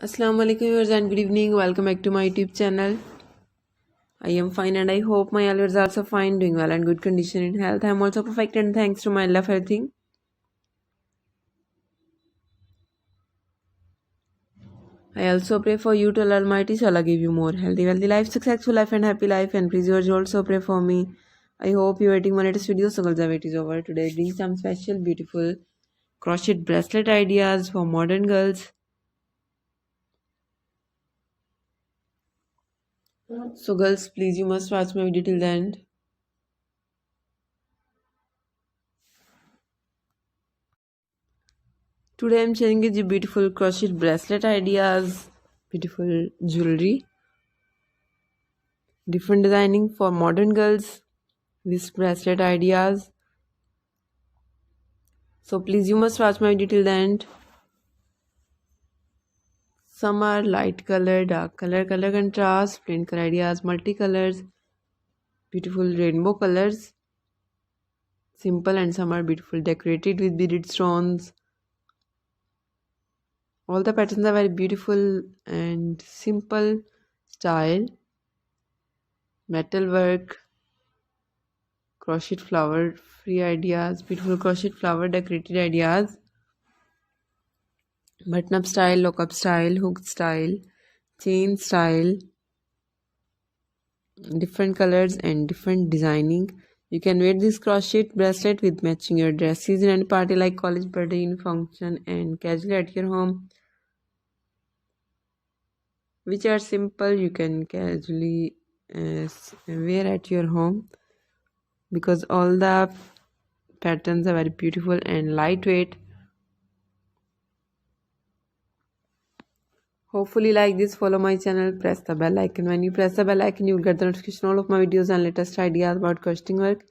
Assalamu alaikum viewers and good evening. Welcome back to my YouTube channel. I am fine and I hope my viewers are also fine, doing well and good condition in health. I am also perfect and thanks to my Allah for everything. I also pray for you to Allah Almighty shall give you more healthy, wealthy life, successful life and happy life, and please yours also pray for me. I hope you are waiting my latest video, so girls, the wait is over. Today I bring some special beautiful crochet bracelet ideas for modern girls. So girls, please you must watch my video till the end. Today I'm sharing with you beautiful crochet bracelet ideas, beautiful jewelry, different designing for modern girls with bracelet ideas. So please you must watch my video till the end. Some are light color, dark color, color contrast, plain color ideas, multicolors, beautiful rainbow colors, simple, and some are beautiful decorated with beaded stones. All the patterns are very beautiful and simple style, metal work, crochet flower free ideas, beautiful crochet flower decorated ideas, button up style, lock up style, hook style, chain style, different colors and different designing. You can wear this crochet bracelet with matching your dresses in any party like college, birthday, function, and casually at your home, which are simple. You can casually wear at your home because all the patterns are very beautiful and lightweight. Hopefully like this, follow my channel, press the bell icon. When you press the bell icon, you will get the notification all of my videos and latest ideas about crocheting work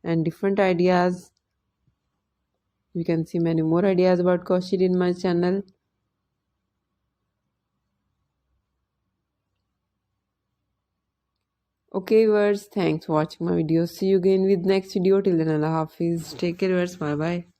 and different ideas. You can see many more ideas about crochet in my channel. Okay viewers, thanks for watching my video. See you again with next video. Till then, Allah Hafiz. Take care viewers. Bye bye.